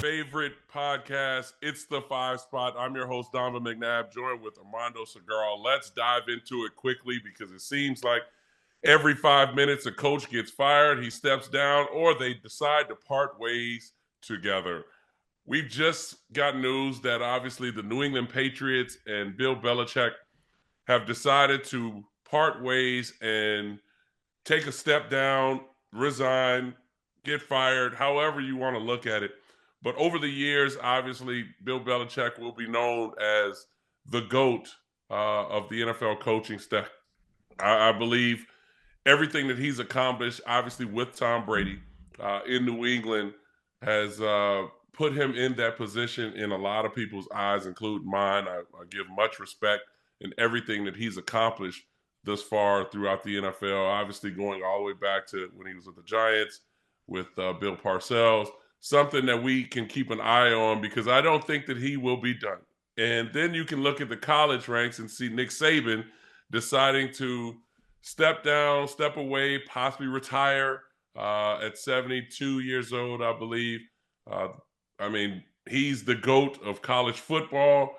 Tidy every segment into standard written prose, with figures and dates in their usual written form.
favorite podcast. It's the Five Spot. I'm your host, Donovan McNabb, joined with Armando Segura. Let's dive into it quickly because it seems like every 5 minutes a coach gets fired, he steps down, or they decide to part ways together. We've just got news that obviously the New England Patriots and Bill Belichick have decided to part ways and take a step down, resign, get fired, however you want to look at it. But over the years, obviously, Bill Belichick will be known as the GOAT of the NFL coaching staff. I believe everything that he's accomplished, obviously with Tom Brady in New England, has put him in that position in a lot of people's eyes, including mine. I give much respect in everything that he's accomplished thus far throughout the NFL, obviously going all the way back to when he was with the Giants with Bill Parcells, something that we can keep an eye on because I don't think that he will be done. And then you can look at the college ranks and see Nick Saban deciding to step down, step away, possibly retire at 72 years old, I believe. I mean, he's the GOAT of college football.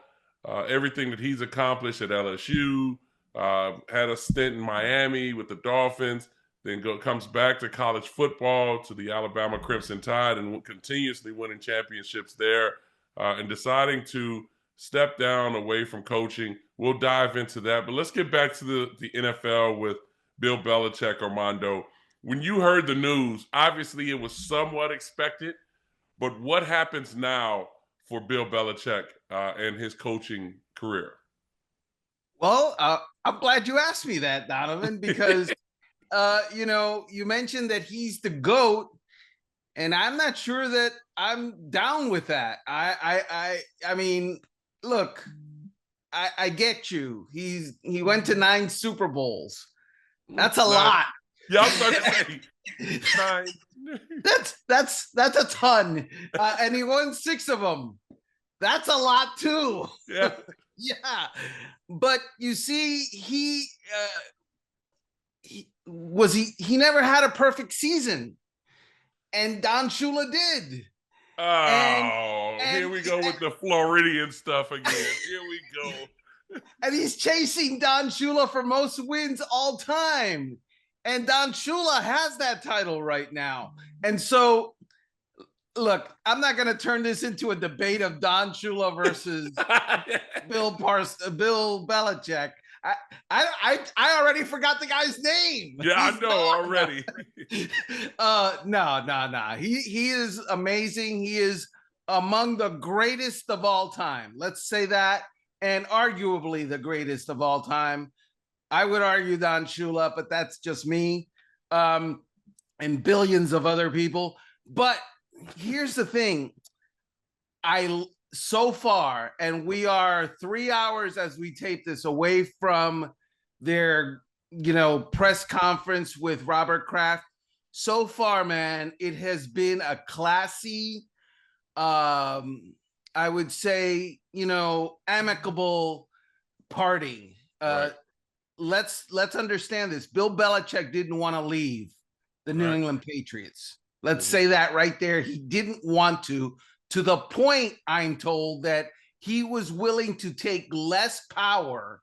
Everything that he's accomplished at LSU, had a stint in Miami with the Dolphins, then comes back to college football to the Alabama Crimson Tide and continuously winning championships there and deciding to step down away from coaching. We'll dive into that. But let's get back to the NFL with Bill Belichick, Armando. When you heard the news, obviously it was somewhat expected, but what happens now for Bill Belichick and his coaching career? Well, I'm glad you asked me that, Donovan, because you mentioned that he's the GOAT, and I'm not sure that I'm down with that. I mean, look, I get you. He went to 9 Super Bowls. That's a lot. Yeah, I was about to say 9. That's a ton, and he won 6 of them. That's a lot too. Yeah. Yeah, but you see, he never had a perfect season, and Don Shula did. Oh, here we go with the Floridian stuff again. Here we go. And he's chasing Don Shula for most wins all time. And Don Shula has that title right now. And so, look, I'm not going to turn this into a debate of Don Shula versus Bill Belichick. I already forgot the guy's name. Yeah, I know already. No. He is amazing. He is among the greatest of all time. Let's say that, and arguably the greatest of all time. I would argue Don Shula, but that's just me, and billions of other people. But here's the thing. So far, and we are 3 hours as we tape this away from their, press conference with Robert Kraft. So far, man, it has been a classy, I would say, amicable parting. Right. Let's understand this. Bill Belichick didn't want to leave the New England Patriots. Let's say that right there. He didn't want to the point, I'm told, that he was willing to take less power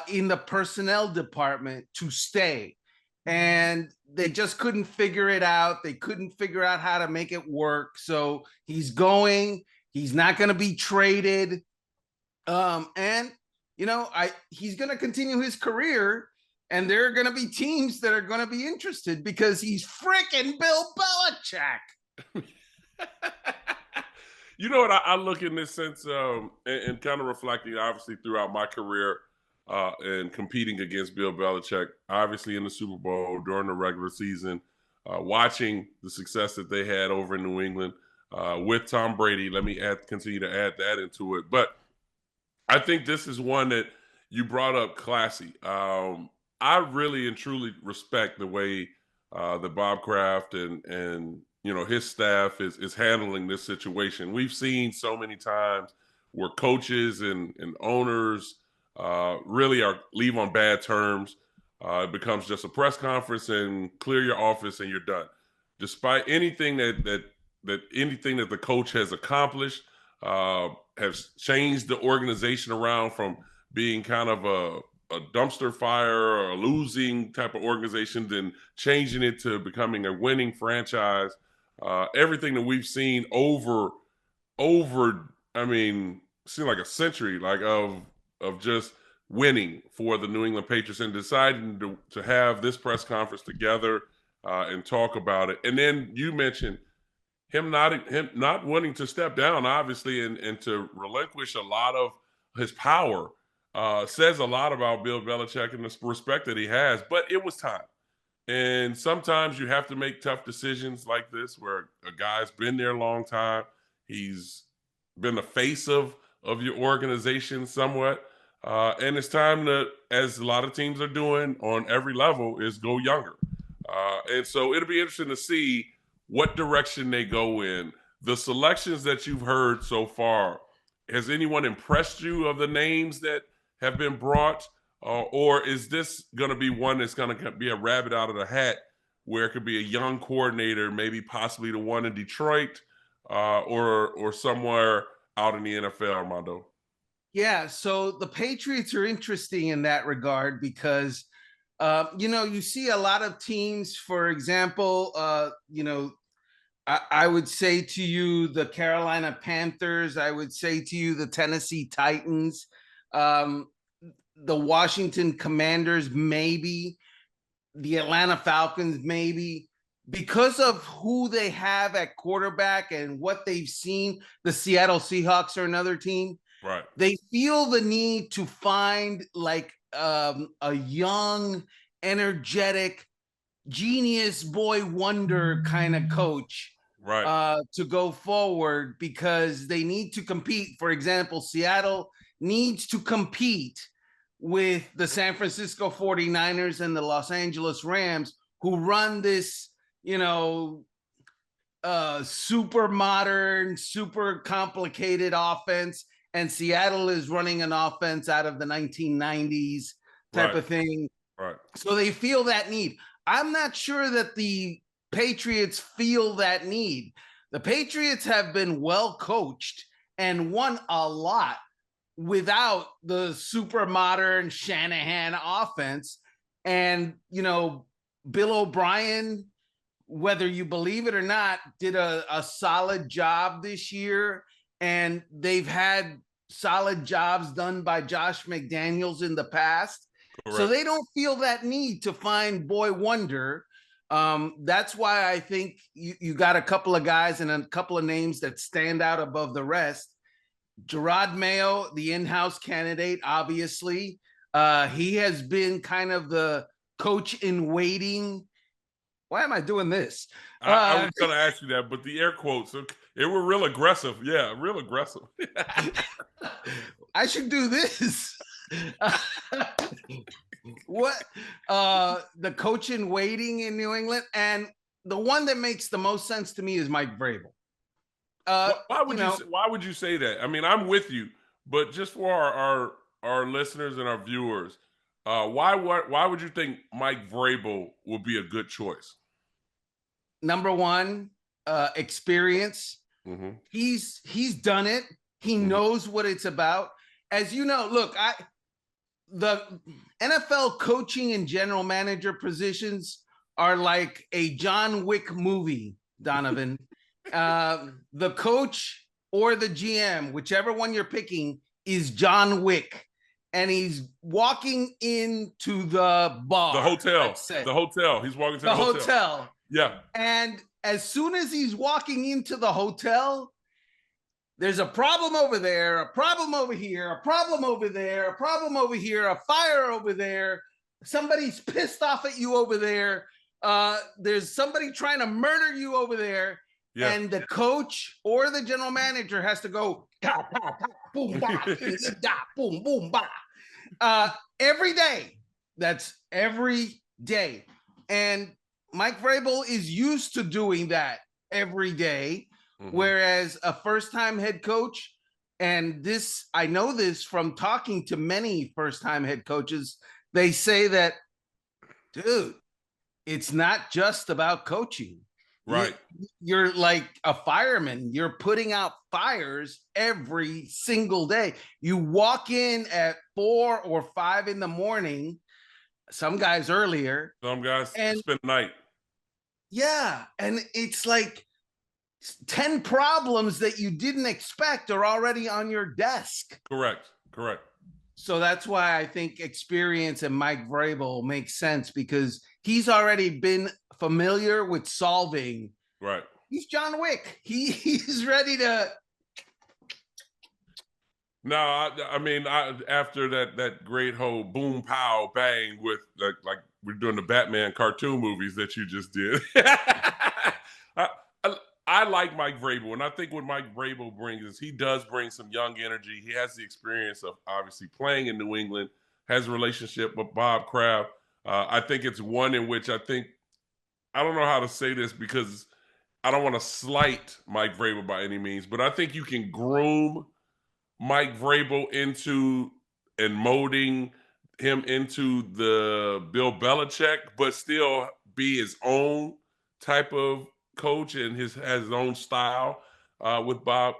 in the personnel department to stay. And they just couldn't figure it out. They couldn't figure out how to make it work. So he's going. He's not going to be traded. And he's going to continue his career, and there are going to be teams that are going to be interested because he's freaking Bill Belichick. You know what? I look in this sense and kind of reflecting, obviously, throughout my career and competing against Bill Belichick, obviously in the Super Bowl, during the regular season, watching the success that they had over in New England with Tom Brady. Let me continue to add that into it. But I think this is one that you brought up, classy. I really and truly respect the way that Bob Kraft and his staff is handling this situation. We've seen so many times where coaches and owners really leave on bad terms. It becomes just a press conference and clear your office and you're done. Despite anything that anything that the coach has accomplished has changed the organization around from being kind of a dumpster fire or a losing type of organization, then changing it to becoming a winning franchise. Everything that we've seen over, I mean, seemed like a century, like of just winning for the New England Patriots, and deciding to have this press conference together and talk about it. And then you mentioned him not wanting to step down, obviously, and to relinquish a lot of his power. Says a lot about Bill Belichick and the respect that he has. But it was time. And sometimes you have to make tough decisions like this, where a guy's been there a long time. He's been the face of your organization somewhat. And it's time to, as a lot of teams are doing on every level, is go younger. And so it'll be interesting to see what direction they go in. The selections that you've heard so far, has anyone impressed you of the names that have been brought? Or is this going to be one that's going to be a rabbit out of the hat, where it could be a young coordinator, maybe possibly the one in Detroit or somewhere out in the NFL, Armando? Yeah, so the Patriots are interesting in that regard because, you see a lot of teams, for example, I would say to you the Carolina Panthers, I would say to you the Tennessee Titans, the Washington Commanders, maybe, the Atlanta Falcons, maybe, because of who they have at quarterback and what they've seen. The Seattle Seahawks are another team. Right. They feel the need to find like a young, energetic, genius boy wonder kind of coach, right, to go forward, because they need to compete. For example, Seattle needs to compete with the San Francisco 49ers and the Los Angeles Rams, who run this, super modern, super complicated offense. And Seattle is running an offense out of the 1990s type of thing. Right. So they feel that need. I'm not sure that the Patriots feel that need. The Patriots have been well coached and won a lot without the super modern Shanahan offense. And, Bill O'Brien, whether you believe it or not, did a solid job this year. And they've had solid jobs done by Josh McDaniels in the past. Correct. So they don't feel that need to find boy wonder. That's why I think you got a couple of guys and a couple of names that stand out above the rest. Gerard Mayo, the in-house candidate, obviously. He has been kind of the coach in waiting. Why am I doing this? I was going to ask you that, but the air quotes, they were real aggressive. Yeah, real aggressive. I should do this. What? The coach in waiting in New England. And the one that makes the most sense to me is Mike Vrabel. Why would you say that? I mean, I'm with you, but just for our listeners and our viewers, why would you think Mike Vrabel would be a good choice? Number one, experience. Mm-hmm. He's done it. He knows what it's about. As you know, look, the NFL coaching and general manager positions are like a John Wick movie, Donovan. The coach or the GM, whichever one you're picking, is John Wick. And he's walking into the bar. The hotel. He's walking to the hotel. Yeah. And as soon as he's walking into the hotel, there's a problem over there, a problem over here, a problem over there, a problem over here, a fire over there. Somebody's pissed off at you over there. There's somebody trying to murder you over there. Yeah. And the coach or the general manager has to go, boom, boom, boom, every day. That's every day. And Mike Vrabel is used to doing that every day, whereas a first-time head coach, and this, I know this from talking to many first-time head coaches, they say that, dude, it's not just about coaching. Right. You're like a fireman. You're putting out fires every single day. You walk in at 4 or 5 in the morning, some guys earlier. Some guys And spend the night. yeah, and it's like 10 problems that you didn't expect are already on your desk. Correct. Correct. So that's why I think experience and Mike Vrabel makes sense, because he's already been familiar with solving. Right. He's John Wick. He's ready to. No, I mean, after that great whole boom pow bang with like we're doing the Batman cartoon movies that you just did. I, I like Mike Vrabel, and I think what Mike Vrabel brings is he does bring some young energy. He has the experience of obviously playing in New England, has a relationship with Bob Kraft. I think it's one in which I don't know how to say this because I don't want to slight Mike Vrabel by any means, but I think you can groom Mike Vrabel into and molding him into the Bill Belichick, but still be his own type of coach and has his own style with Bob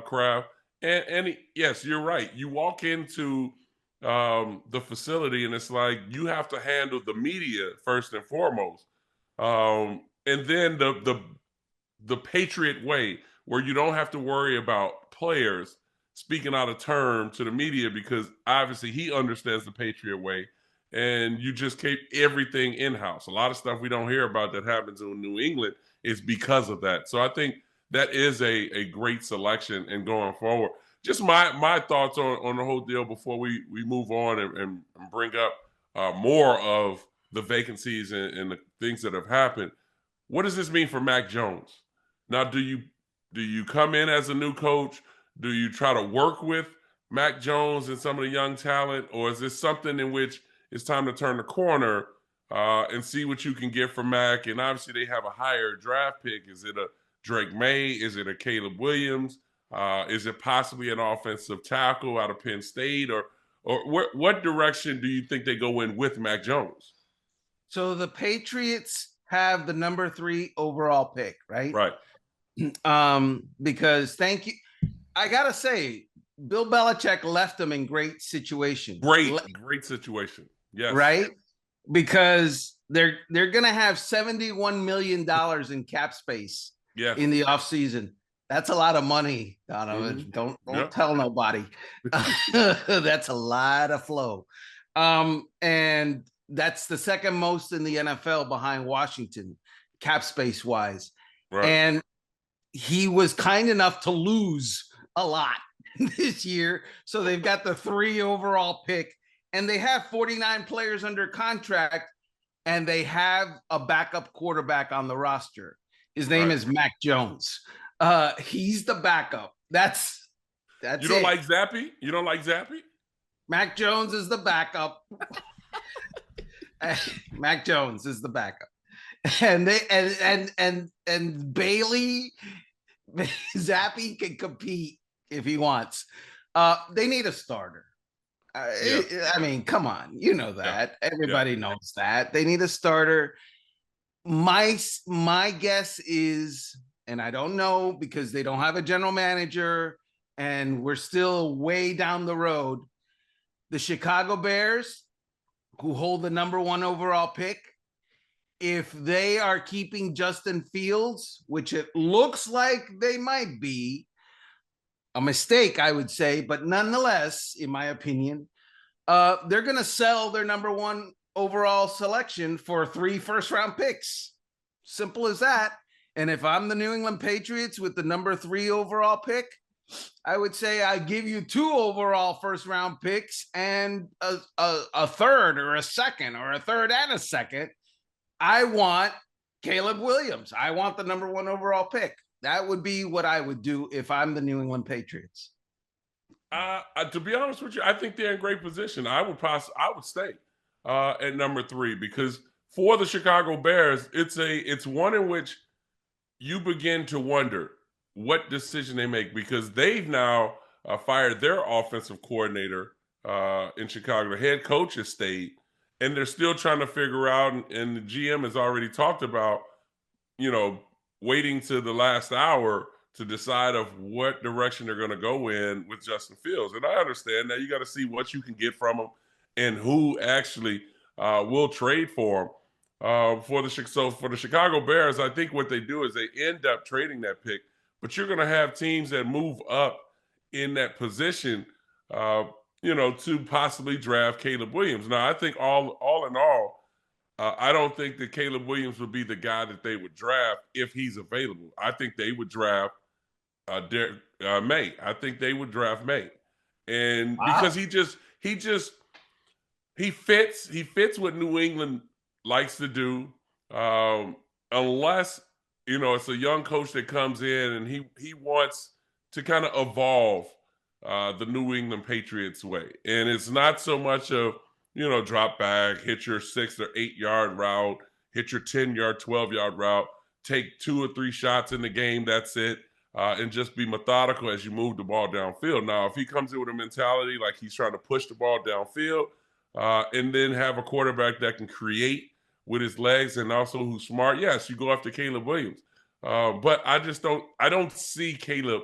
Kraft. And yes, you're right. You walk into the facility and it's like you have to handle the media first and foremost, and then the Patriot way, where you don't have to worry about players speaking out of term to the media because obviously he understands the Patriot way, and you just keep everything in house. A lot of stuff we don't hear about that happens in New England is because of that. So I think that is a great selection and going forward. Just my thoughts on the whole deal before we move on and bring up more of the vacancies and the things that have happened. What does this mean for Mac Jones? Now, do you come in as a new coach? Do you try to work with Mac Jones and some of the young talent, or is this something in which it's time to turn the corner and see what you can get from Mac? And obviously, they have a higher draft pick. Is it a Drake May? Is it a Caleb Williams? Is it possibly an offensive tackle out of Penn State? Or what direction do you think they go in with Mac Jones? So the Patriots have the number 3 overall pick, right? Right. Because thank you. I gotta say, Bill Belichick left them in great situation. Great situation. Yes. Right? Because they're gonna have $71 million in cap space in the offseason. That's a lot of money, Donovan. Don't tell nobody. That's a lot of flow. And that's the second most in the NFL behind Washington, cap space wise. Right. And he was kind enough to lose a lot this year. So they've got the 3 overall pick, and they have 49 players under contract, and they have a backup quarterback on the roster. His name is Mac Jones. He's the backup. That's you don't like Zappy? You don't like Zappy? Mac Jones is the backup. Mac Jones is the backup. And they and Bailey Zappy can compete if he wants. They need a starter. I mean, come on, you know that. Everybody knows that. They need a starter. My guess is, and I don't know because they don't have a general manager and we're still way down the road, the Chicago Bears, who hold the number 1 overall pick, if they are keeping Justin Fields, which it looks like they might be, a mistake, I would say, but nonetheless, in my opinion, they're going to sell their number 1 overall selection for 3 first-round picks. Simple as that. And if I'm the New England Patriots with the number 3 overall pick, I would say I give you 2 overall first-round picks and a third or a second or a third and a second. I want Caleb Williams. I want the number 1 overall pick. That would be what I would do if I'm the New England Patriots. To be honest with you, I think they're in great position. I would stay at number 3 because for the Chicago Bears, it's one in which you begin to wonder what decision they make because they've now fired their offensive coordinator in Chicago. The head coach has stayed, and they're still trying to figure out, and the GM has already talked about, waiting to the last hour to decide of what direction they're going to go in with Justin Fields. And I understand that you got to see what you can get from him and who actually will trade for him. For the Chicago Bears, I think what they do is they end up trading that pick, but you're going to have teams that move up in that position, to possibly draft Caleb Williams. Now, I think all in all, I don't think that Caleb Williams would be the guy that they would draft if he's available. I think they would draft May. I think they would draft May, and because he fits what New England likes to do. Unless it's a young coach that comes in and he wants to kind of evolve the New England Patriots way, and it's not so much of drop back, hit your 6 or 8 yard route, hit your 10-yard, 12-yard route, take 2 or 3 shots in the game. That's it. And just be methodical as you move the ball downfield. Now, if he comes in with a mentality like he's trying to push the ball downfield and then have a quarterback that can create with his legs and also who's smart, yes, you go after Caleb Williams. But I don't see Caleb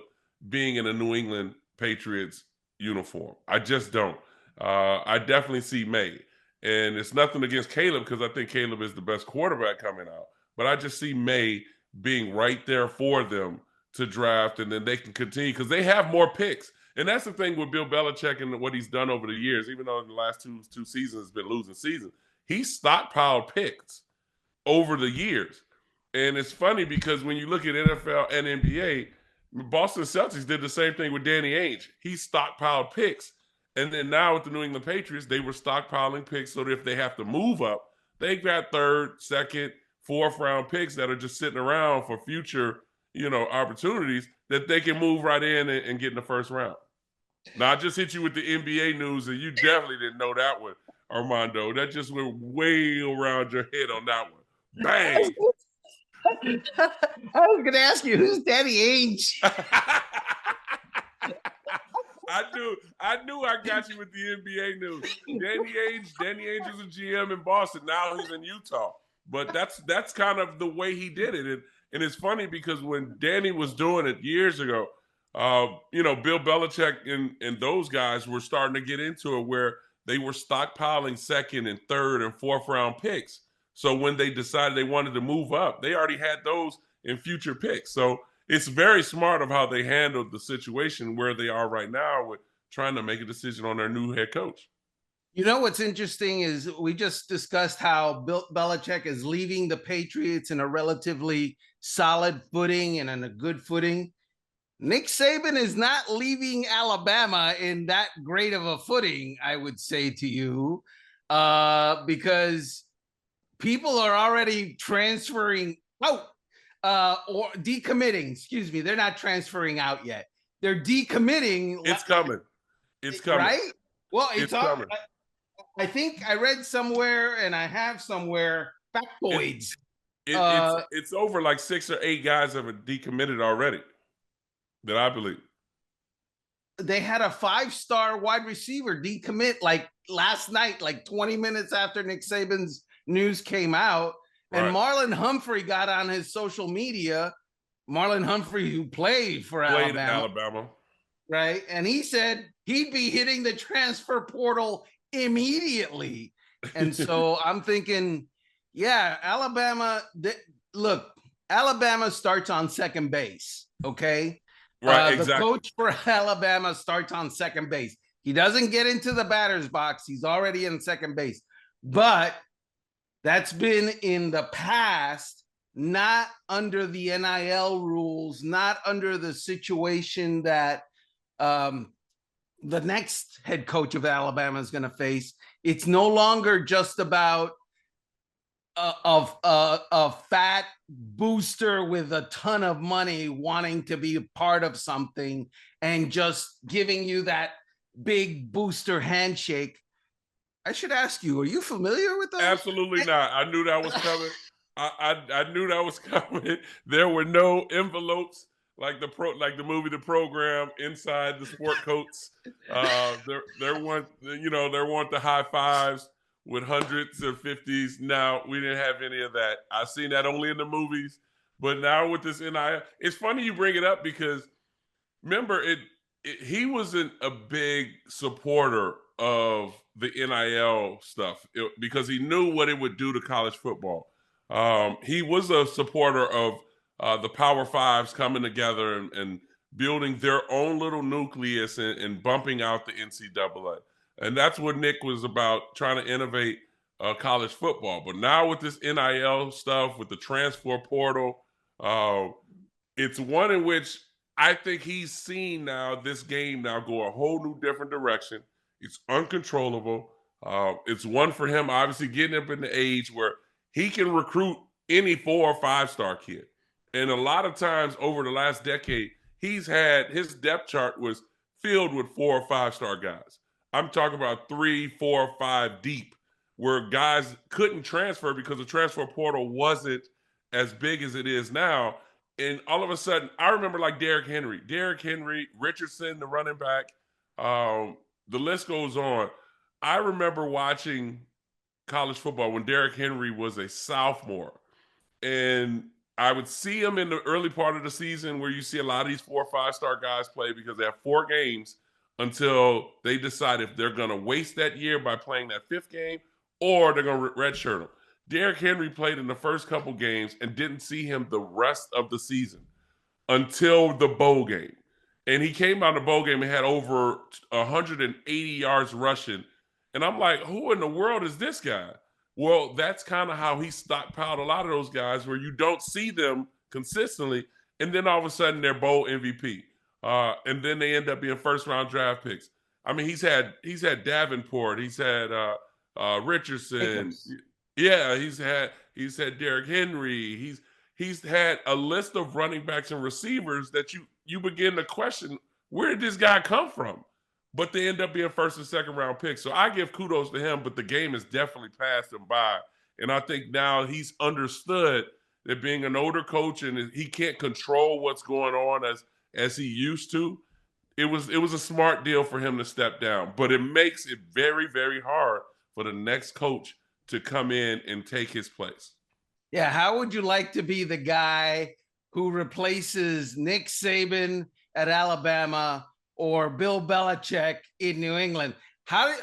being in a New England Patriots uniform. I just don't. I definitely see May. And it's nothing against Caleb because I think Caleb is the best quarterback coming out. But I just see May being right there for them to draft, and then they can continue because they have more picks. And that's the thing with Bill Belichick and what he's done over the years, even though in the last two seasons has been losing seasons. He stockpiled picks over the years. And it's funny because when you look at NFL and NBA, Boston Celtics did the same thing with Danny Ainge. He stockpiled picks. And then now with the New England Patriots, they were stockpiling picks so that if they have to move up, they've got third, second, fourth round picks that are just sitting around for future opportunities that they can move right in and get in the first round. Now, I just hit you with the NBA news, and you definitely didn't know that one, Armando. That just went way around your head on that one. Bang! I was going to ask you, who's Danny Ainge? I knew I got you with the NBA news. Danny Ainge was a GM in Boston. Now he's in Utah. But that's kind of the way he did it. And it's funny because when Danny was doing it years ago, Bill Belichick and those guys were starting to get into it where they were stockpiling second and third and fourth round picks. So when they decided they wanted to move up, they already had those in future picks. So it's very smart of how they handled the situation where they are right now with trying to make a decision on their new head coach. You know what's interesting is we just discussed how Bill Belichick is leaving the Patriots in a relatively solid footing and in a good footing. Nick Saban is not leaving Alabama in that great of a footing, I would say to you, because people are already transferring out or decommitting. Excuse me, they're not transferring out yet. They're decommitting. It's coming. It's coming. Right? Well, it's coming. I think I read somewhere, and I have somewhere factoids. It's over like 6 or 8 guys have decommitted already, that I believe. They had a 5-star wide receiver decommit like last night, like 20 minutes after Nick Saban's news came out. Right. And Marlon Humphrey got on his social media. Marlon Humphrey, who played Alabama. Right. And he said he'd be hitting the transfer portal immediately. And so I'm thinking, yeah, Alabama, look, Alabama starts on second base. Okay. Right. Exactly. The coach for Alabama starts on second base. He doesn't get into the batter's box. He's already in second base. But that's been in the past, not under the NIL rules, not under the situation that the next head coach of Alabama is going to face. It's no longer just about a fat booster with a ton of money wanting to be a part of something and just giving you that big booster handshake. I should ask you, are you familiar with that? Absolutely not. I knew that was coming. I knew that was coming. There were no envelopes like the movie The Program inside the sport coats. There weren't the high fives with hundreds or 50s. No, we didn't have any of that. I've seen that only in the movies. But now with this NIL, it's funny you bring it up because remember he wasn't a big supporter of the NIL stuff because he knew what it would do to college football. He was a supporter of the Power Fives coming together and building their own little nucleus and bumping out the NCAA. And that's what Nick was about, trying to innovate college football. But now with this NIL stuff, with the transfer portal, uh, it's one in which I think he's seen now this game now go a whole new different direction. It's uncontrollable. It's one for him, obviously getting up in the age where he can recruit any 4 or 5 star kid. And a lot of times over the last decade, he's had his depth chart was filled with 4 or 5 star guys. I'm talking about 3, 4, 5 deep, where guys couldn't transfer because the transfer portal wasn't as big as it is now. And all of a sudden, I remember like Derrick Henry, Richardson, the running back. The list goes on. I remember watching college football when Derrick Henry was a sophomore, and I would see him in the early part of the season where you see a lot of these 4 or 5 star guys play because they have 4 games until they decide if they're going to waste that year by playing that 5th game or they're going to redshirt them. Derrick Henry played in the first couple games and didn't see him the rest of the season until the bowl game. And he came out of the bowl game and had over 180 yards rushing. And I'm like, who in the world is this guy? Well, that's kind of how he stockpiled a lot of those guys where you don't see them consistently. And then all of a sudden they're bowl MVP. And then they end up being first round draft picks. I mean, he's had Davenport, he's had Richardson. Yeah, he's had Derrick Henry. He's had a list of running backs and receivers that you begin to question, where did this guy come from? But they end up being first and second round picks. So I give kudos to him, but the game has definitely passed him by. And I think now he's understood that being an older coach and he can't control what's going on as he used to. It was a smart deal for him to step down, but it makes it very, very hard for the next coach to come in and take his place. Yeah, how would you like to be the guy who replaces Nick Saban at Alabama or Bill Belichick in New England? How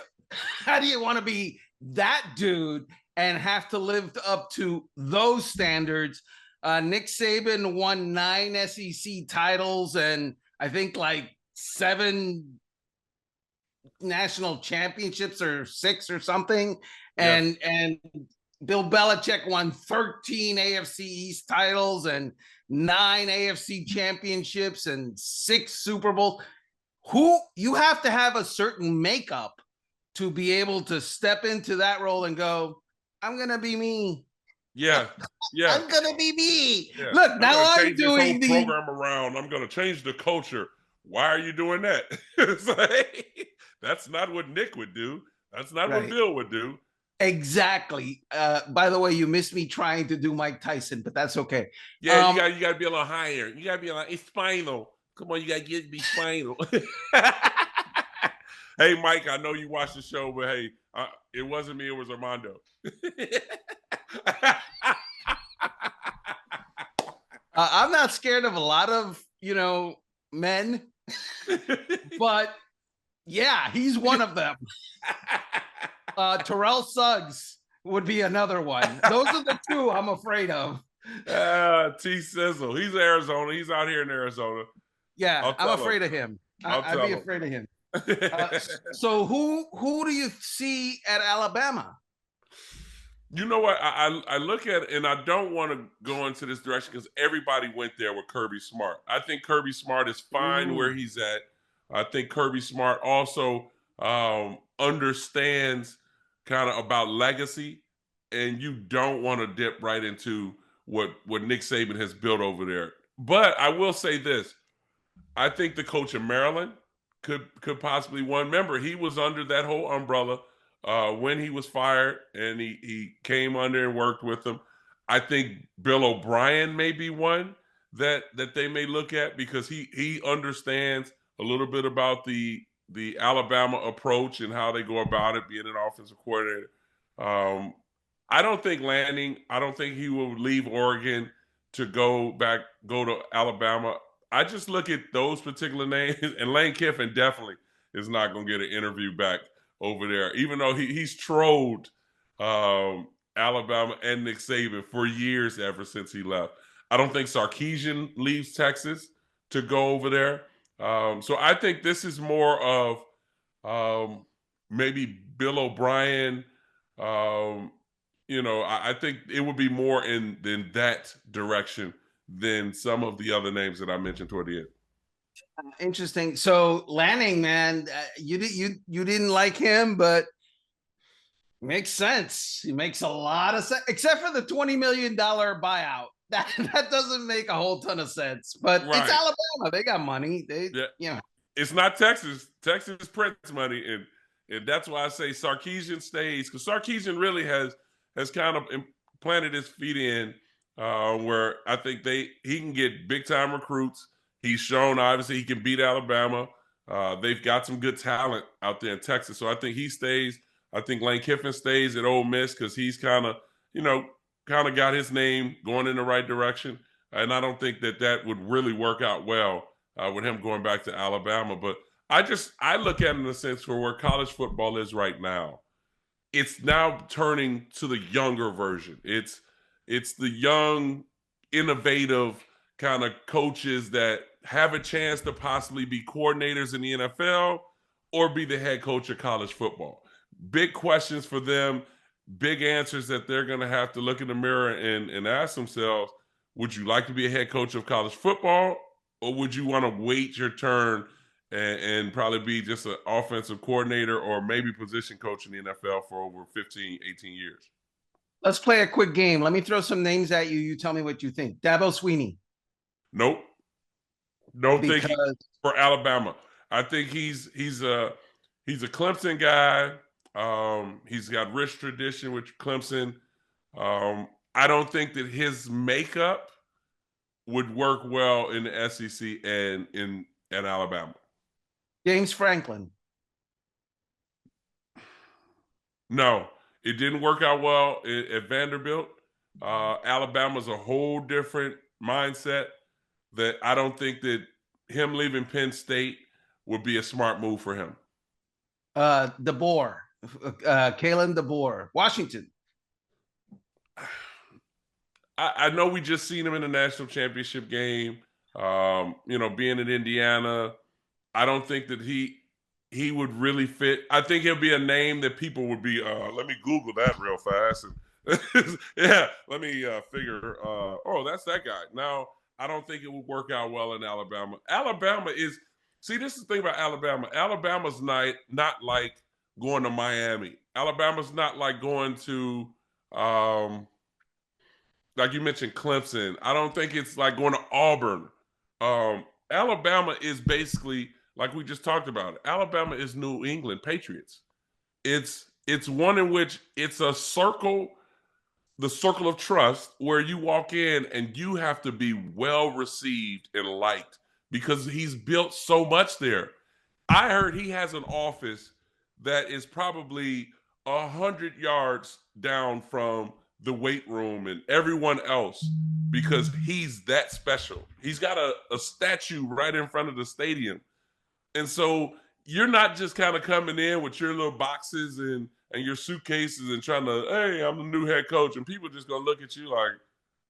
do you want to be that dude and have to live up to those standards? Nick Saban won 9 SEC titles and I think like 7 national championships or 6 or something. And Bill Belichick won 13 AFC East titles and 9 AFC championships and 6 Super Bowls. You have to have a certain makeup to be able to step into that role and go, I'm going to be me. Yeah. I'm going to be me. Yeah. Look, now I'm doing the program around. I'm going to change the culture. Why are you doing that? It's like, that's not what Nick would do. That's not what Bill would do. Exactly. By the way, you missed me trying to do Mike Tyson, but that's okay. Yeah, you got to be a little higher. You got to be a little spinal. Come on, you got to be spinal. Hey, Mike, I know you watched the show, but hey, it wasn't me. It was Armando. I'm not scared of a lot of, men, but yeah, he's one of them. Terrell Suggs would be another one. Those are the 2 I'm afraid of. T Sizzle. He's Arizona. He's out here in Arizona. Yeah, I'm afraid of him. I'd be afraid of him. So who do you see at Alabama? You know what? I look at it, and I don't want to go into this direction because everybody went there with Kirby Smart. I think Kirby Smart is fine where he's at. I think Kirby Smart also understands kind of about legacy, and you don't want to dip right into what Nick Saban has built over there. But I will say this. I think the coach in Maryland could possibly win. Remember, he was under that whole umbrella when he was fired, and he came under and worked with them. I think Bill O'Brien may be one that they may look at because he understands a little bit about the Alabama approach and how they go about it, being an offensive coordinator. I don't think Lanning, I don't think he will leave Oregon to go to Alabama. I just look at those particular names, and Lane Kiffin definitely is not going to get an interview back over there, even though he's trolled Alabama and Nick Saban for years ever since he left. I don't think Sarkisian leaves Texas to go over there. So I think this is more of maybe Bill O'Brien. I think it would be more in that direction than some of the other names that I mentioned toward the end. Interesting. So Lanning, man, you didn't like him, but makes sense. He makes a lot of sense, except for the $20 million buyout. That doesn't make a whole ton of sense. But It's Alabama. They got money. It's not Texas. Texas prints money, and that's why I say Sarkisian stays, because Sarkisian really has kind of planted his feet in where I think he can get big time recruits. He's shown obviously he can beat Alabama. They've got some good talent out there in Texas, so I think he stays. I think Lane Kiffin stays at Ole Miss because he's kind of got his name going in the right direction, and I don't think that would really work out well with him going back to Alabama. But I look at it in the sense for where college football is right now. It's now turning to the younger version. It's the young, innovative kind of coaches that have a chance to possibly be coordinators in the NFL or be the head coach of college football. Big questions for them, big answers that they're going to have to look in the mirror and ask themselves, would you like to be a head coach of college football, or would you want to wait your turn and probably be just an offensive coordinator or maybe position coach in the NFL for over 15, 18 years? Let's play a quick game. Let me throw some names at you. You tell me what you think. Dabo Swinney. Nope. Don't think for Alabama. I think he's a Clemson guy. He's got rich tradition with Clemson. I don't think that his makeup would work well in the SEC and at Alabama. James Franklin. No, it didn't work out well at Vanderbilt. Alabama's a whole different mindset that I don't think that him leaving Penn State would be a smart move for him. DeBoer. Kalen DeBoer. Washington. I know we just seen him in the national championship game. Being in Indiana, I don't think that he would really fit. I think he'll be a name that people would be. Let me Google that real fast. Yeah, let me figure. That's that guy. Now, I don't think it would work out well in Alabama. This is the thing about Alabama. Alabama's not like going to Miami. Alabama's not like going to like you mentioned, Clemson. I don't think it's like going to Auburn. Alabama is basically, like we just talked about, Alabama is New England Patriots. It's one in which it's a circle, the circle of trust, where you walk in and you have to be well received and liked because he's built so much there. I heard he has an office that is probably 100 yards down from the weight room and everyone else because he's that special. He's got a statue right in front of the stadium. And so you're not just kind of coming in with your little boxes and your suitcases and trying to, hey, I'm the new head coach. And people just going to look at you like,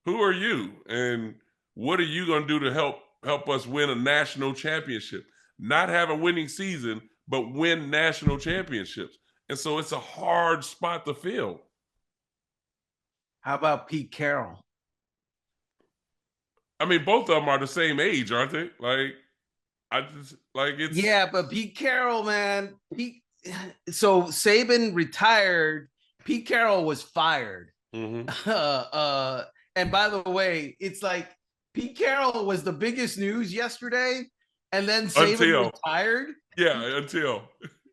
who are you? And what are you going to do to help us win a national championship? Not have a winning season, but win national championships. And so it's a hard spot to fill. How about Pete Carroll? I mean, both of them are the same age, aren't they? Yeah, but Pete Carroll, man. So Saban retired. Pete Carroll was fired. Mm-hmm. And by the way, it's like Pete Carroll was the biggest news yesterday, and then Saban retired. Yeah, until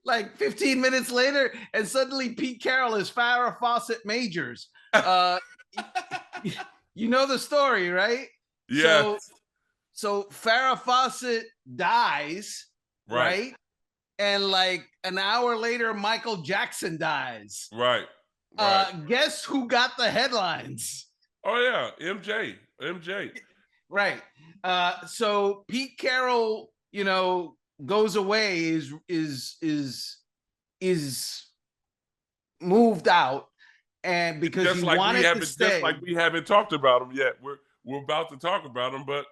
like 15 minutes later, and suddenly Pete Carroll is Farrah Fawcett Majors. You know the story, right? Yeah. So Farrah Fawcett dies, right? And like an hour later, Michael Jackson dies. Right. Guess who got the headlines? Oh yeah, MJ. MJ. Right. So Pete Carroll, goes away, is moved out, and because he wanted to Just stay. like we haven't talked about him yet. We're about to talk about him, but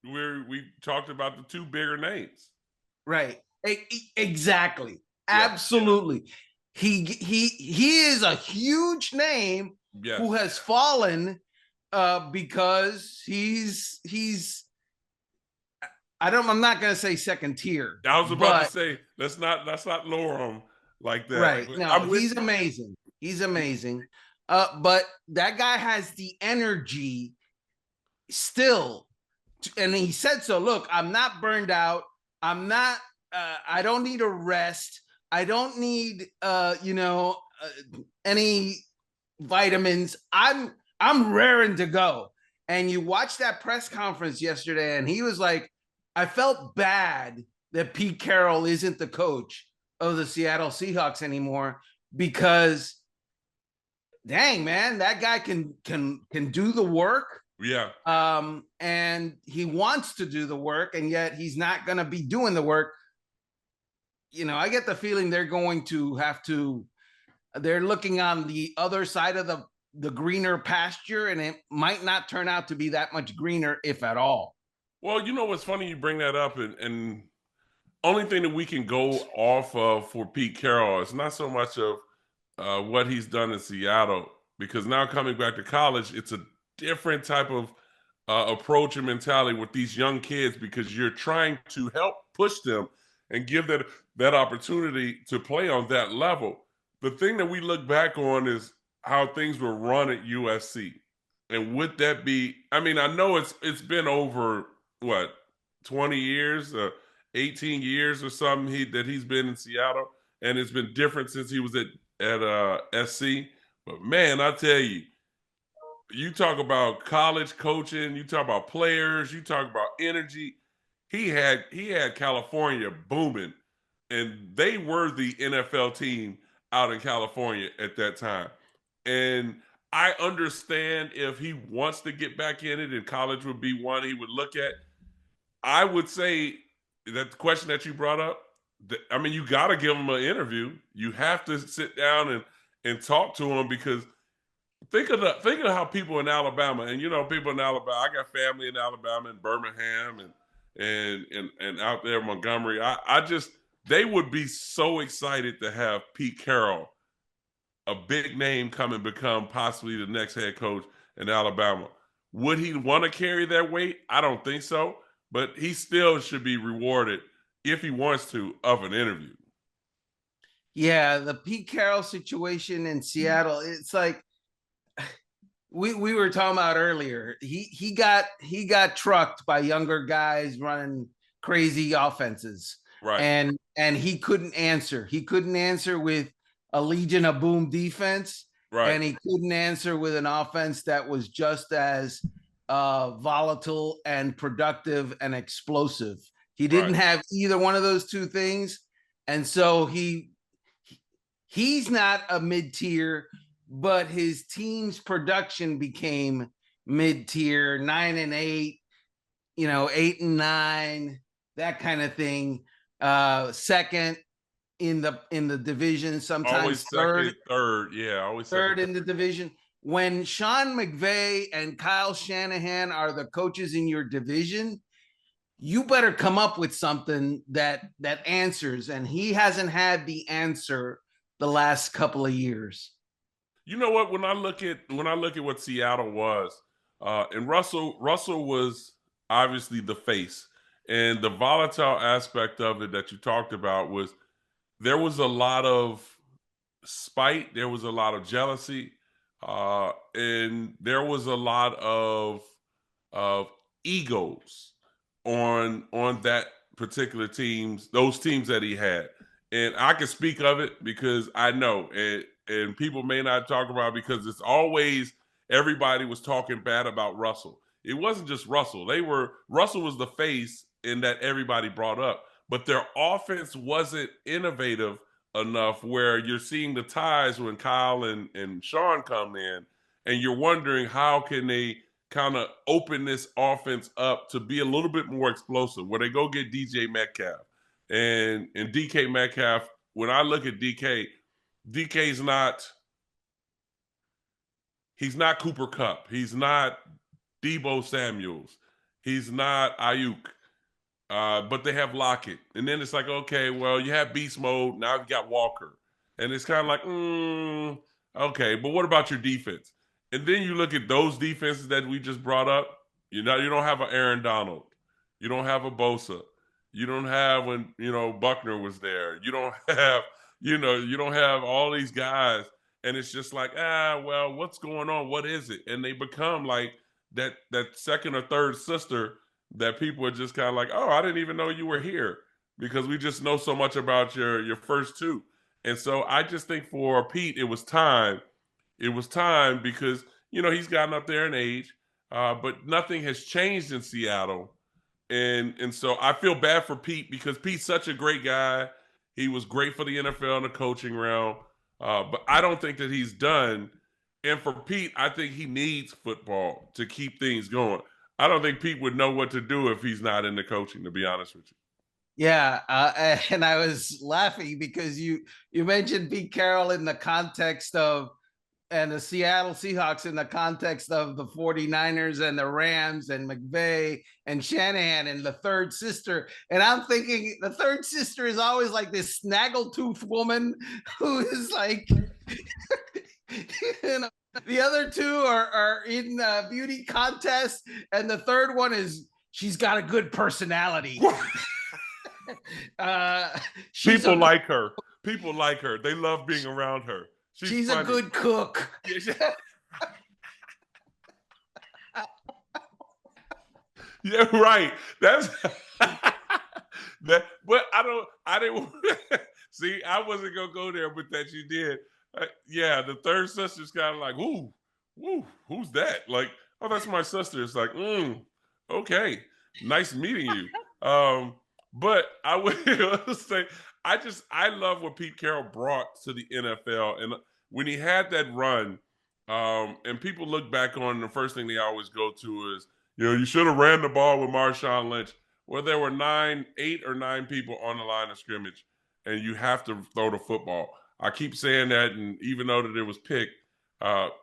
we talked about the two bigger names. Right. Exactly. Yeah. Absolutely. He is a huge name Yes. who has fallen because I'm not going to say second tier, I was about to but say let's not lower him like that. right. No, I'm with he's you. amazing. He's amazing. But that guy has the energy still, and he said so. Look, I'm not burned out. I'm not. I don't need a rest. I don't need any vitamins. I'm raring to go. And you watched that press conference yesterday, and he was like, I felt bad that Pete Carroll isn't the coach of the Seattle Seahawks anymore, because dang, man, that guy can do the work. Yeah. And he wants to do the work, and yet he's not going to be doing the work. I get the feeling they're going to have to. They're looking on the other side of the greener pasture, and it might not turn out to be that much greener, if at all. Well, you know what's funny? You bring that up, and only thing that we can go off of for Pete Carroll is not so much of what he's done in Seattle, because now coming back to college, it's a different type of approach and mentality with these young kids, because you're trying to help push them and give that opportunity to play on that level. The thing that we look back on is how things were run at USC. And would that be, I mean, I know it's been over what, 20 years, 18 years or something that he's been in Seattle, and it's been different since he was at SC. But man, I tell you, you talk about college coaching, you talk about players, you talk about energy. He had California booming, and they were the NFL team out in California at that time. And I understand if he wants to get back in it, and college would be one he would look at. I would say that the question that you brought up, I mean, you got to give him an interview. You have to sit down and talk to him, because think of how people in Alabama, and people in Alabama. I got family in Alabama, in Birmingham, and out there in Montgomery. I just, they would be so excited to have Pete Carroll, a big name, come and become possibly the next head coach in Alabama. Would he want to carry that weight? I don't think so, but he still should be rewarded, if he wants to, of an interview. Yeah, the Pete Carroll situation in Seattle, it's like we were talking about earlier. He got trucked by younger guys running crazy offenses, Right. and he couldn't answer. He couldn't answer with a Legion of Boom defense, Right. and he couldn't answer with an offense that was just as volatile and productive and explosive. He didn't Right. have either one of those two things, and so he's not a mid-tier, but his team's production became mid-tier, 9-8, 8-9, that kind of thing. Second in the division, sometimes Always second, third. Yeah, always third second, in the division. When Sean McVay and Kyle Shanahan are the coaches in your division, you better come up with something that answers. And he hasn't had the answer the last couple of years. You know what? When I look at what Seattle was, and Russell was obviously the face, and the volatile aspect of it that you talked about was, there was a lot of spite, there was a lot of jealousy, and there was a lot of egos on that particular those teams that he had. And I can speak of it because I know, and people may not talk about it, because it's always, everybody was talking bad about Russell. It wasn't just Russell. Russell was the face in that everybody brought up, but their offense wasn't innovative enough, where you're seeing the ties when Kyle and Sean come in, and you're wondering, how can they kind of open this offense up to be a little bit more explosive, where they go get DJ Metcalf and DK Metcalf. When I look at DK's not he's not Cooper Kupp. He's not Debo Samuels. He's not Ayuk. But they have Lockett. And then it's like, okay, well, you have beast mode. Now you've got Walker. And it's kind of like, okay, but what about your defense? And then you look at those defenses that we just brought up. You don't have an Aaron Donald. You don't have a Bosa. You don't have when, Buckner was there. You don't have, you don't have all these guys. And it's just like, well, what's going on? What is it? And they become like that second or third sister that people are just kind of like, oh, I didn't even know you were here, because we just know so much about your first two. And so I just think for Pete, it was time. It was time because, he's gotten up there in age, but nothing has changed in Seattle. And so I feel bad for Pete, because Pete's such a great guy. He was great for the NFL in the coaching realm. But I don't think that he's done. And for Pete, I think he needs football to keep things going. I don't think Pete would know what to do if he's not in the coaching, to be honest with you. Yeah, and I was laughing because you mentioned Pete Carroll in the context of, and the Seattle Seahawks in the context of the 49ers and the Rams and McVay and Shanahan and the third sister. And I'm thinking the third sister is always like this snaggletooth woman who is like, the other two are in beauty contests. And the third one is, she's got a good personality. People like her. People like her. They love being around her. She's a good cook. Yeah, right. That's that. But I didn't see. I wasn't gonna go there, but that you did. Yeah, the third sister's kind of like, ooh, who's that? Like, oh, that's my sister. It's like, okay, nice meeting you. But I would say, I love what Pete Carroll brought to the NFL, and when he had that run, and people look back on, the first thing they always go to is, you should have ran the ball with Marshawn Lynch. Well, there were 8 or 9 people on the line of scrimmage, and you have to throw the football. I keep saying that, and even though that it was picked,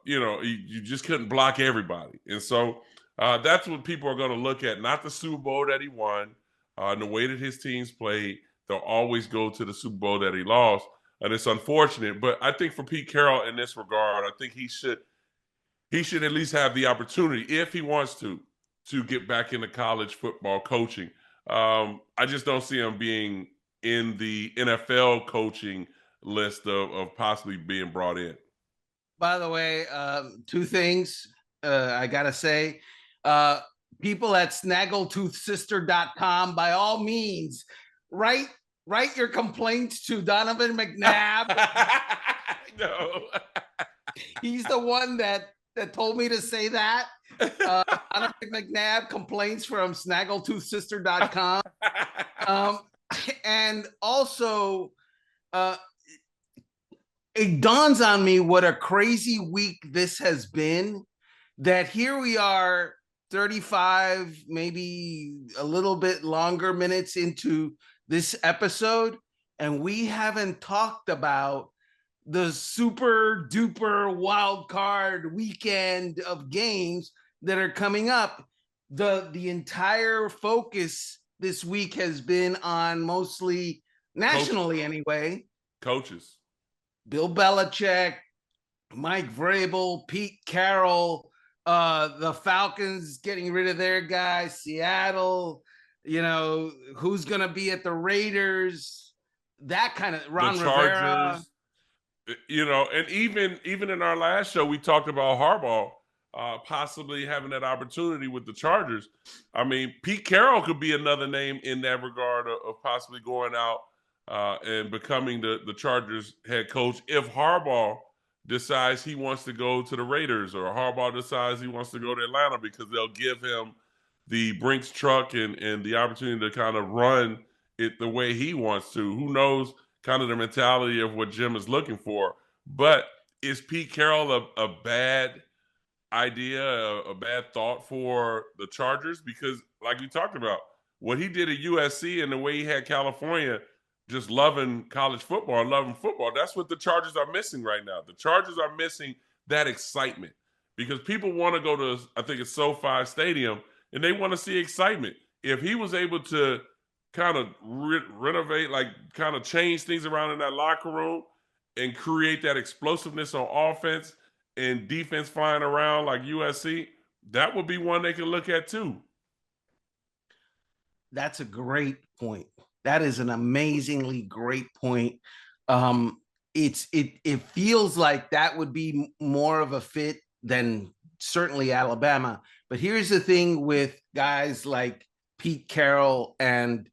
you just couldn't block everybody. And so that's what people are going to look at, not the Super Bowl that he won, and the way that his teams played. They'll always go to the Super Bowl that he lost. And it's unfortunate. But I think for Pete Carroll in this regard, I think he should at least have the opportunity, if he wants to get back into college football coaching. I just don't see him being in the NFL coaching list of possibly being brought in. By the way, 2 things I gotta say. People at snaggletoothsister.com, by all means, write your complaints to Donovan McNabb. No. He's the one that told me to say that. Donovan McNabb complaints from snaggletoothsister.com. And also, it dawns on me what a crazy week this has been, that here we are 35, maybe a little bit longer minutes into this episode, and we haven't talked about the super duper wild card weekend of games that are coming up. The entire focus this week has been on, mostly nationally anyway, coaches. Bill Belichick, Mike Vrabel, Pete Carroll, the Falcons getting rid of their guy, Seattle, who's going to be at the Raiders, that kind of, Ron Rivera. And even in our last show, we talked about Harbaugh possibly having that opportunity with the Chargers. I mean, Pete Carroll could be another name in that regard of possibly going out and becoming the Chargers head coach if Harbaugh decides he wants to go to the Raiders, or Harbaugh decides he wants to go to Atlanta, because they'll give him the Brinks truck and the opportunity to kind of run it the way he wants to. Who knows kind of the mentality of what Jim is looking for. But is Pete Carroll a bad idea, a bad thought for the Chargers because, like you talked about, what he did at USC and the way he had California just loving college football and loving football, that's what the Chargers are missing right now. The Chargers are missing that excitement because people want to go to, I think it's SoFi Stadium, and they want to see excitement. If he was able to kind of renovate, like kind of change things around in that locker room and create that explosiveness on offense and defense flying around like USC, that would be one they can look at too. That's a great point. That is an amazingly great point. It feels like that would be more of a fit than certainly Alabama. But here's the thing with guys like Pete Carroll and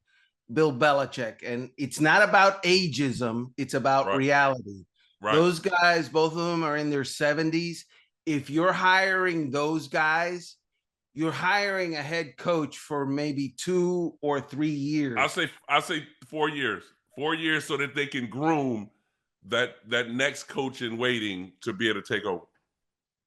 Bill Belichick, and it's not about ageism, it's about Right. reality. Right. Those guys, both of them are in their 70s. If you're hiring those guys, you're hiring a head coach for maybe 2 or 3 years. I'll say 4 years. 4 years so that they can groom that next coach in waiting to be able to take over.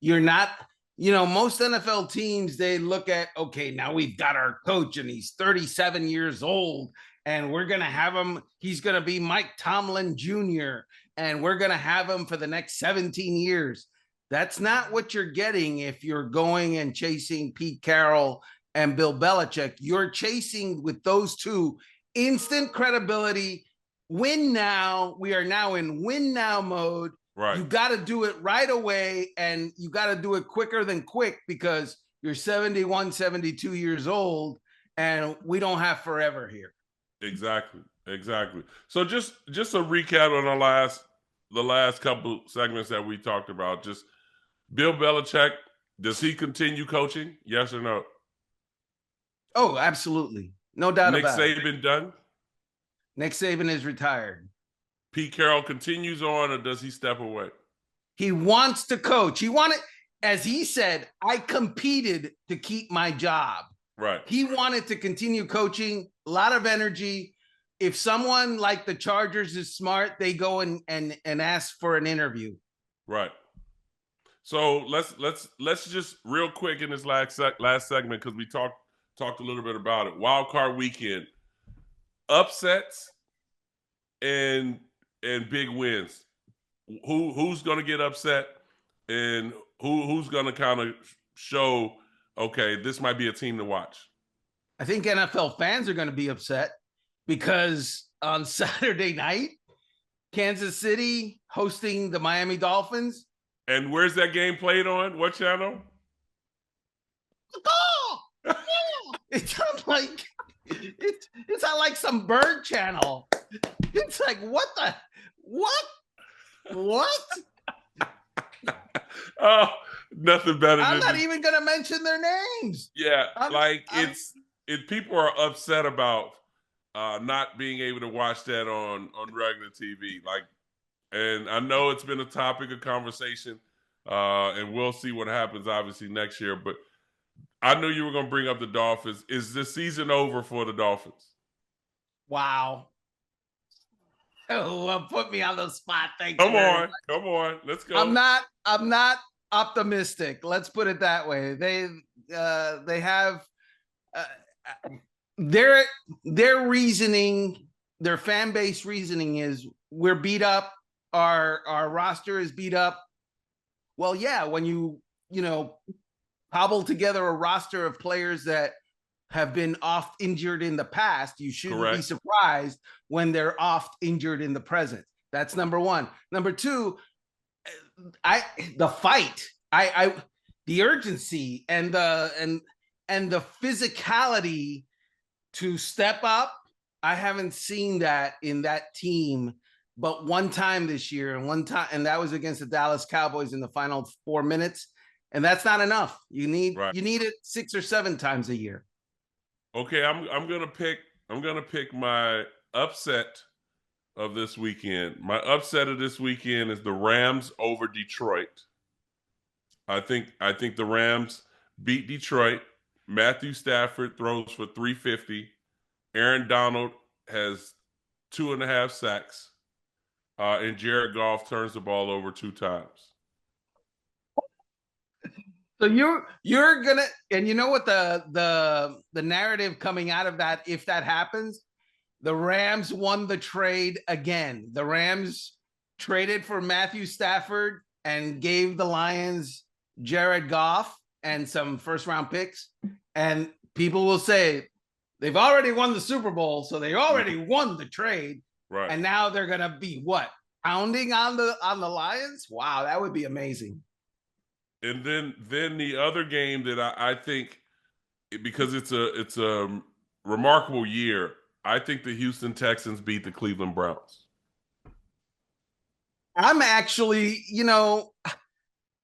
You're not, most NFL teams, they look at, okay, now we've got our coach and he's 37 years old and we're going to have him, he's going to be Mike Tomlin Jr. and we're going to have him for the next 17 years. That's not what you're getting if you're going and chasing Pete Carroll and Bill Belichick. You're chasing with those two instant credibility, win now. We are now in win now mode. Right. You got to do it right away, and you got to do it quicker than quick because you're 71, 72 years old, and we don't have forever here. Exactly. So just a recap on the last couple segments that we talked about. Just Bill Belichick, does he continue coaching? Yes or no? Oh, absolutely. No doubt about it. Nick Saban done? Nick Saban is retired. Pete Carroll continues on, or does he step away? He wants to coach. He wanted, as he said, I competed to keep my job. Right. He wanted to continue coaching, a lot of energy. If someone like the Chargers is smart, they go and ask for an interview. Right. So let's just real quick in this last segment, because we talked a little bit about it. Wildcard Weekend, upsets and big wins. Who's going to get upset, and who's going to kind of show, okay, this might be a team to watch? I think NFL fans are going to be upset because on Saturday night, Kansas City hosting the Miami Dolphins. And where's that game played on? What channel? Oh, it's not like it's not like some bird channel. It's like what? Oh, nothing better. I'm not even gonna mention their names. Yeah, people are upset about not being able to watch that on regular TV. And I know it's been a topic of conversation, and we'll see what happens obviously next year. But I knew you were going to bring up the Dolphins. Is the season over for the Dolphins? Wow. Oh, put me on the spot. Thank you. Come on. Let's go. I'm not optimistic. Let's put it that way. They have their reasoning, their fan base reasoning is we're beat up. Our roster is beat up. Well, yeah, when you cobble together a roster of players that have been oft injured in the past, you shouldn't be surprised when they're oft injured in the present. That's number one. Number two, the fight, the urgency and the physicality to step up. I haven't seen that in that team but one time this year, and that was against the Dallas Cowboys in the final 4 minutes. And that's not enough. You need it 6 or 7 times a year. Okay, I'm gonna pick my upset of this weekend. My upset of this weekend is the Rams over Detroit. I think the Rams beat Detroit. Matthew Stafford throws for 350. Aaron Donald has 2.5 sacks. And Jared Goff turns the ball over 2 times. So you're gonna, and you know what the narrative coming out of that, if that happens, the Rams won the trade again. The Rams traded for Matthew Stafford and gave the Lions Jared Goff and some first round picks. And people will say they've already won the Super Bowl, so they already won the trade. Right. And now they're gonna be what? Pounding on the Lions? Wow, that would be amazing. And then the other game that I think, because it's a remarkable year, I think the Houston Texans beat the Cleveland Browns. I'm actually,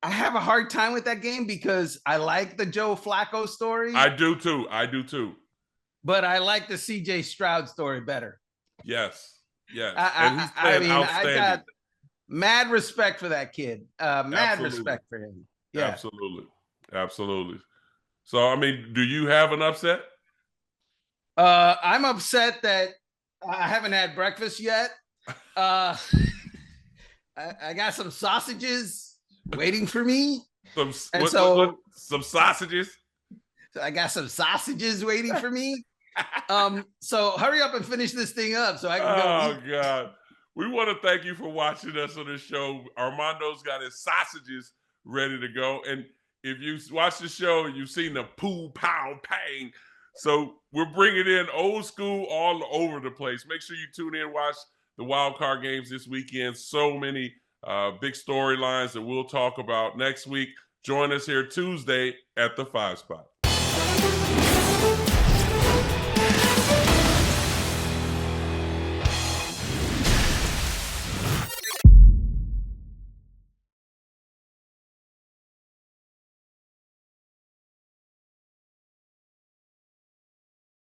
I have a hard time with that game because I like the Joe Flacco story. I do too. But I like the CJ Stroud story better. Yes. And he's playing outstanding. I got mad respect for that kid. Mad respect for him. Yeah. Absolutely. So, I mean, do you have an upset? I'm upset that I haven't had breakfast yet. I got some sausages waiting for me. Some sausages? I got some sausages waiting for me. So hurry up and finish this thing up so I can go. Oh, God. We want to thank you for watching us on this show. Armando's got his sausages ready to go. And if you watch the show, you've seen the poo, pow, pang. So we're bringing in old school all over the place. Make sure you tune in, watch the wild card games this weekend. So many big storylines that we'll talk about next week. Join us here Tuesday at the 5 Spot.